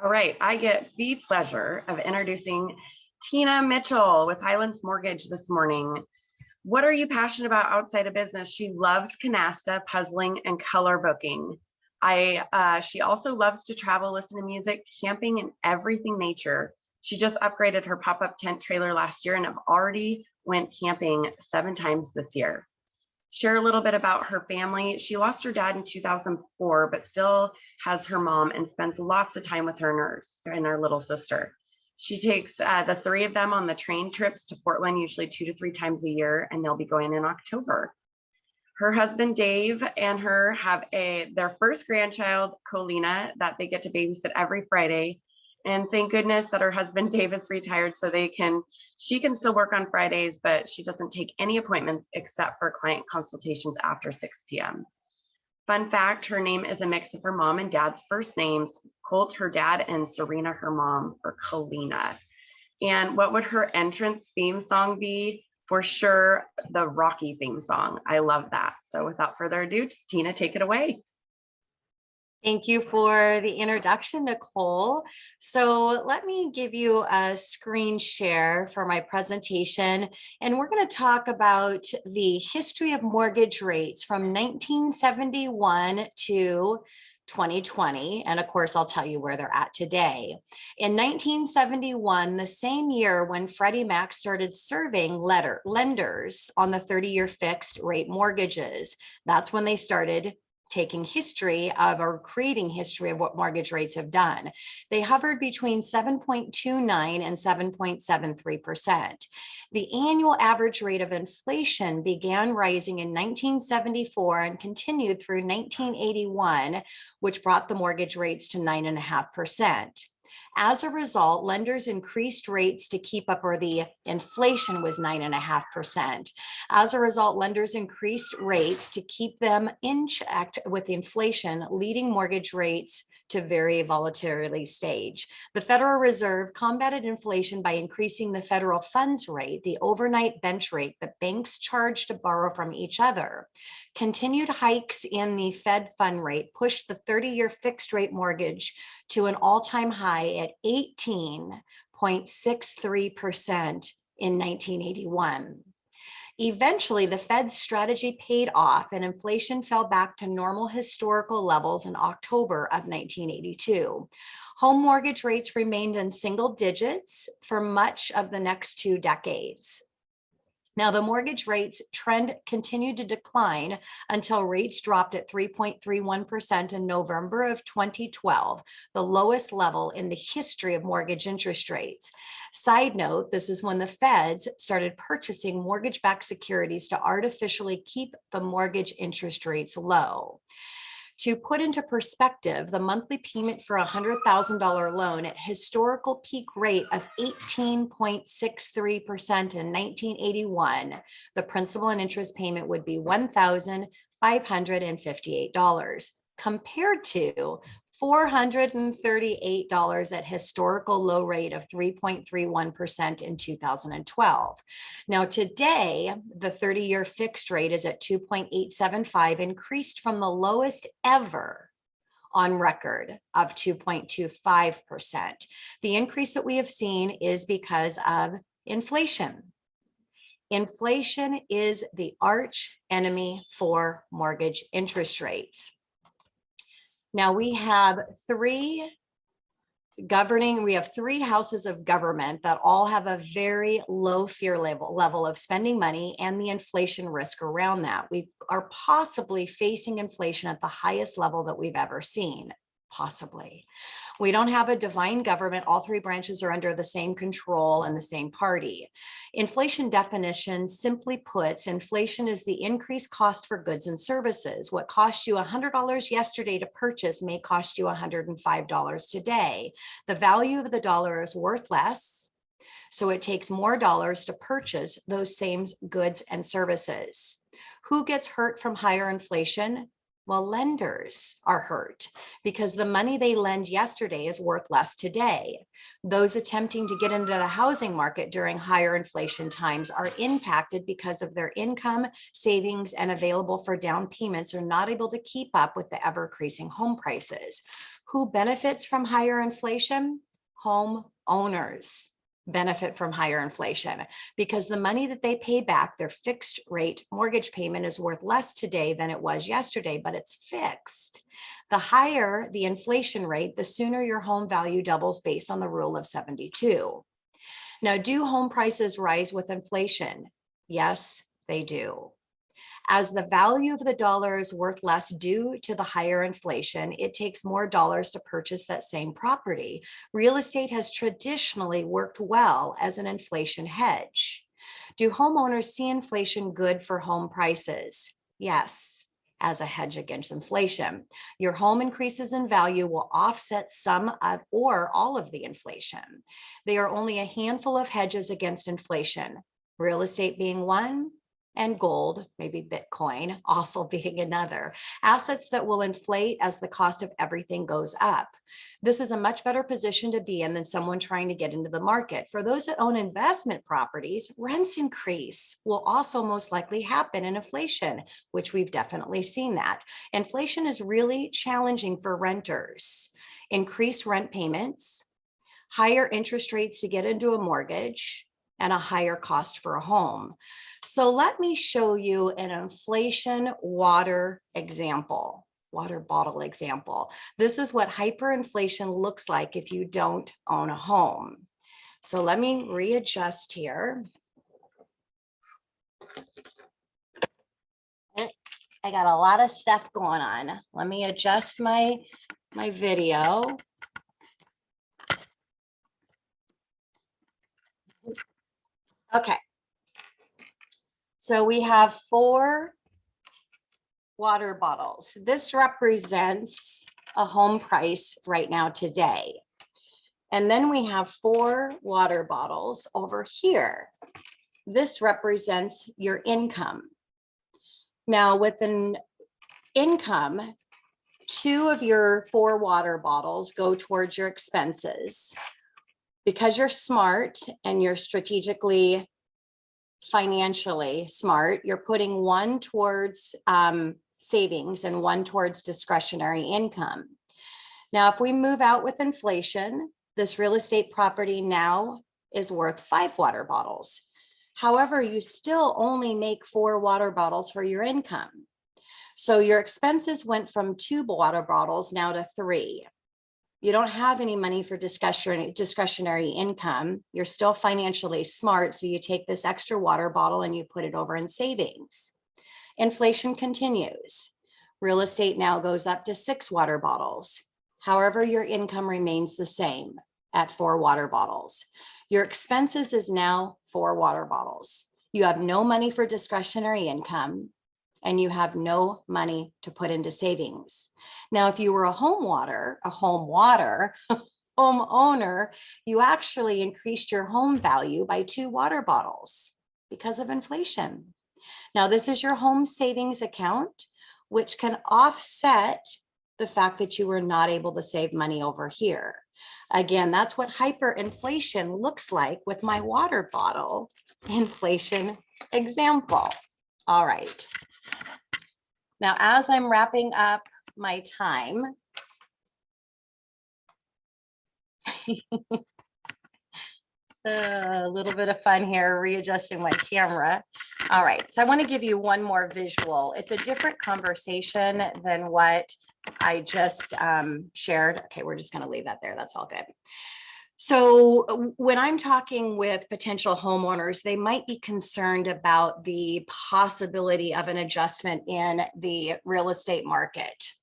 All right, I get the pleasure of introducing Tina Mitchell with Highlands Mortgage this morning. What are you passionate about outside of business? She loves canasta, puzzling, and color booking. She also loves to travel, listen to music, camping, and everything nature. She just upgraded her pop-up tent trailer last year and have already went camping 7 times this year. Share a little bit about her family. She lost her dad in 2004, but still has her mom and spends lots of time with and her little sister. She takes the three of them on the train trips to Portland, usually 2 to 3 times a year, and they'll be going in October. Her husband Dave and her have their first grandchild, Colina, that they get to babysit every Friday. And thank goodness that her husband Dave is retired, so she can still work on Fridays, but she doesn't take any appointments except for client consultations after 6 p.m. Fun fact, her name is a mix of her mom and dad's first names, Colt, her dad, and Serena, her mom, for Colina. And what would her entrance theme song be? For sure, the Rocky theme song. I love that. So without further ado, Tina, take it away. Thank you for the introduction, Nicole. So let me give you a screen share for my presentation, and we're going to talk about the history of mortgage rates from 1971 to 2020. And of course, I'll tell you where they're at today. In 1971, the same year when Freddie Mac started serving lenders on the 30-year fixed rate mortgages, that's when they started taking history of or creating history of what mortgage rates have done. They hovered between 7.29 and 7.73%. The annual average rate of inflation began rising in 1974 and continued through 1981, which brought the mortgage rates to 9.5%. As a result, lenders increased rates to keep up, or the inflation was 9.5%. As a result, lenders increased rates to keep them in check with inflation, leading mortgage rates to very volatility stage. The Federal Reserve combated inflation by increasing the federal funds rate, the overnight bench rate that banks charge to borrow from each other. Continued hikes in the Fed fund rate pushed the 30-year fixed rate mortgage to an all-time high at 18.63% in 1981. Eventually, the Fed's strategy paid off and inflation fell back to normal historical levels in October of 1982. Home mortgage rates remained in single digits for much of the next 2 decades. Now, the mortgage rates trend continued to decline until rates dropped at 3.31% in November of 2012, the lowest level in the history of mortgage interest rates. Side note, this is when the feds started purchasing mortgage-backed securities to artificially keep the mortgage interest rates low. To put into perspective, the monthly payment for a $100,000 loan at historical peak rate of 18.63% in 1981, the principal and interest payment would be $1,558 compared to $438 at historical low rate of 3.31% in 2012. Now, today, the 30-year fixed rate is at 2.875, increased from the lowest ever on record of 2.25%. The increase that we have seen is because of inflation. Inflation is the arch enemy for mortgage interest rates. Now we have three houses of government that all have a very low fear level of spending money and the inflation risk around that. We are possibly facing inflation at the highest level that we've ever seen. Possibly. We don't have a divine government. All 3 branches are under the same control and the same party. Inflation definition simply puts, inflation is the increased cost for goods and services. What cost you $100 yesterday to purchase may cost you $105 today. The value of the dollar is worth less, so it takes more dollars to purchase those same goods and services. Who gets hurt from higher inflation? Well, lenders are hurt because the money they lend yesterday is worth less today. Those attempting to get into the housing market during higher inflation times are impacted because of their income, savings, and available for down payments are not able to keep up with the ever-increasing home prices. Who benefits from higher inflation? Home owners benefit from higher inflation because the money that they pay back, their fixed rate mortgage payment, is worth less today than it was yesterday, but it's fixed. The higher the inflation rate, the sooner your home value doubles based on the rule of 72. Now, do home prices rise with inflation? Yes, they do. As the value of the dollar is worth less due to the higher inflation, it takes more dollars to purchase that same property. Real estate has traditionally worked well as an inflation hedge. Do homeowners see inflation good for home prices? Yes, as a hedge against inflation. Your home increases in value will offset some of or all of the inflation. They are only a handful of hedges against inflation, real estate being one, and gold, maybe Bitcoin, also being another. Assets that will inflate as the cost of everything goes up. This is a much better position to be in than someone trying to get into the market. For those that own investment properties, rents increase will also most likely happen in inflation, which we've definitely seen that. Inflation is really challenging for renters. Increased rent payments, higher interest rates to get into a mortgage, and a higher cost for a home. So let me show you an inflation water example, water bottle example. This is what hyperinflation looks like if you don't own a home. So let me readjust here. I got a lot of stuff going on. Let me adjust my video. Okay. So we have 4 water bottles. This represents a home price right now today. And then we have 4 water bottles over here. This represents your income. Now with an income, 2 of your 4 water bottles go towards your expenses. Because you're smart and you're strategically financially smart, you're putting 1 towards savings and 1 towards discretionary income. Now, if we move out with inflation, this real estate property now is worth 5 water bottles. However, you still only make 4 water bottles for your income. So your expenses went from 2 water bottles now to 3. You don't have any money for discretionary income. You're still financially smart. So you take this extra water bottle and you put it over in savings. Inflation continues. Real estate now goes up to 6 water bottles. However, your income remains the same at 4 water bottles. Your expenses is now 4 water bottles. You have no money for discretionary income, and you have no money to put into savings. Now, if you were a homeowner, you actually increased your home value by 2 water bottles because of inflation. Now, this is your home savings account, which can offset the fact that you were not able to save money over here. Again, that's what hyperinflation looks like with my water bottle inflation example. All right. Now, as I'm wrapping up my time, a little bit of fun here, readjusting my camera. All right, so I want to give you one more visual. It's a different conversation than what I just shared. Okay, we're just going to leave that there. That's all good. So when I'm talking with potential homeowners, they might be concerned about the possibility of an adjustment in the real estate market.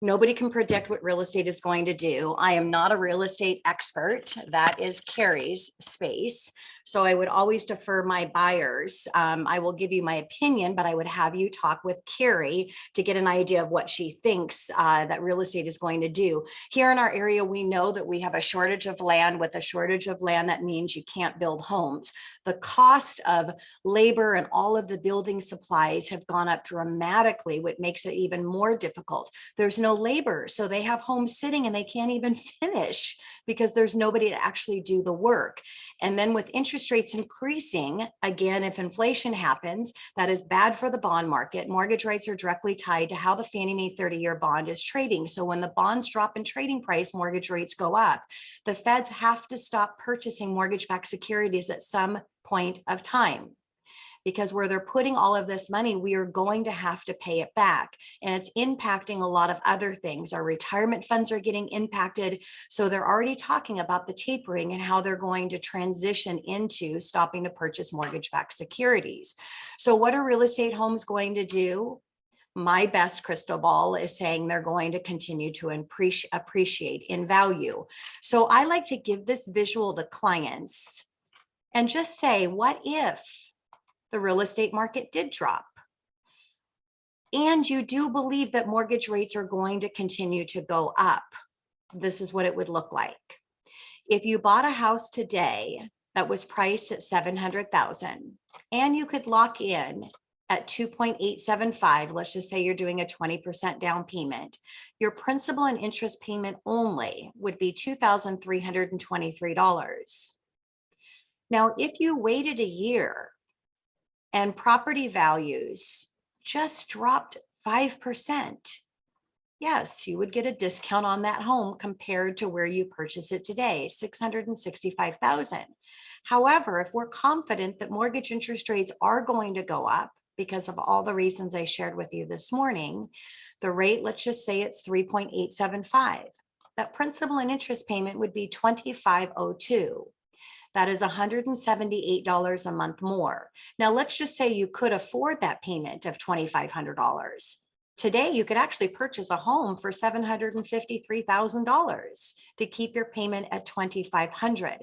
Nobody can predict what real estate is going to do. I am not a real estate expert. That is Carrie's space. So I would always defer my buyers. I will give you my opinion, but I would have you talk with Carrie to get an idea of what she thinks that real estate is going to do. Here in our area, we know that we have a shortage of land. With a shortage of land, that means you can't build homes. The cost of labor and all of the building supplies have gone up dramatically, which makes it even more difficult. There's no labor, so they have homes sitting and they can't even finish because there's nobody to actually do the work. And then with interest rates increasing, again, if inflation happens, that is bad for the bond market. Mortgage rates are directly tied to how the Fannie Mae 30-year bond is trading. So when the bonds drop in trading price, mortgage rates go up. The feds have to stop purchasing mortgage-backed securities at some point of time, because where they're putting all of this money, we are going to have to pay it back. And it's impacting a lot of other things. Our retirement funds are getting impacted. So they're already talking about the tapering and how they're going to transition into stopping to purchase mortgage-backed securities. So what are real estate homes going to do? My best crystal ball is saying they're going to continue to appreciate in value. So I like to give this visual to clients and just say, what if the real estate market did drop, and you do believe that mortgage rates are going to continue to go up? This is what it would look like. If you bought a house today that was priced at $700,000 and you could lock in at 2.875, let's just say you're doing a 20% down payment, your principal and interest payment only would be $2,323. Now, if you waited a year and property values just dropped 5%, yes, you would get a discount on that home compared to where you purchase it today, $665,000. However, if we're confident that mortgage interest rates are going to go up because of all the reasons I shared with you this morning, the rate, let's just say it's 3.875. That principal and interest payment would be $2,502. That is $178 a month more. Now, let's just say you could afford that payment of $2,500. Today, you could actually purchase a home for $753,000 to keep your payment at $2,500.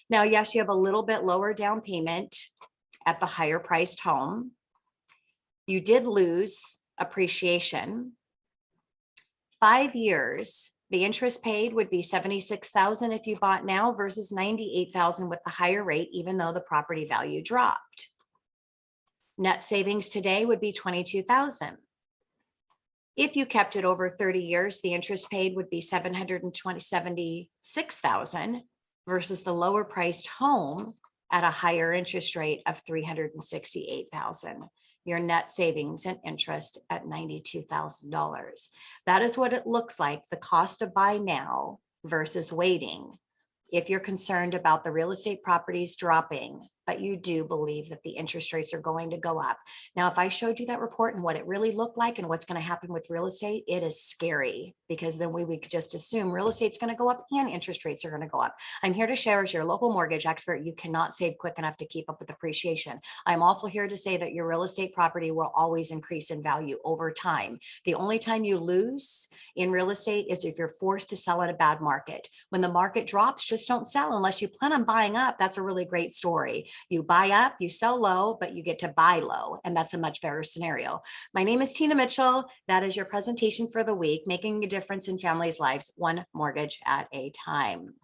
Now, yes, you have a little bit lower down payment at the higher priced home. You did lose appreciation. 5 years, the interest paid would be $76,000 if you bought now versus $98,000 with the higher rate, even though the property value dropped. Net savings today would be $22,000. If you kept it over 30 years, the interest paid would be $76,000 versus the lower priced home at a higher interest rate of $368,000. Your net savings and interest at $92,000. That is what it looks like, the cost to buy now versus waiting. If you're concerned about the real estate properties dropping, but you do believe that the interest rates are going to go up. Now, if I showed you that report and what it really looked like and what's going to happen with real estate, it is scary, because then we could just assume real estate's going to go up and interest rates are going to go up. I'm here to share as your local mortgage expert, you cannot save quick enough to keep up with appreciation. I'm also here to say that your real estate property will always increase in value over time. The only time you lose in real estate is if you're forced to sell at a bad market. When the market drops, just don't sell unless you plan on buying up. That's a really great story. You buy up, you sell low, but you get to buy low. And that's a much better scenario. My name is Tina Mitchell. That is your presentation for the week, making a difference in families' lives, one mortgage at a time.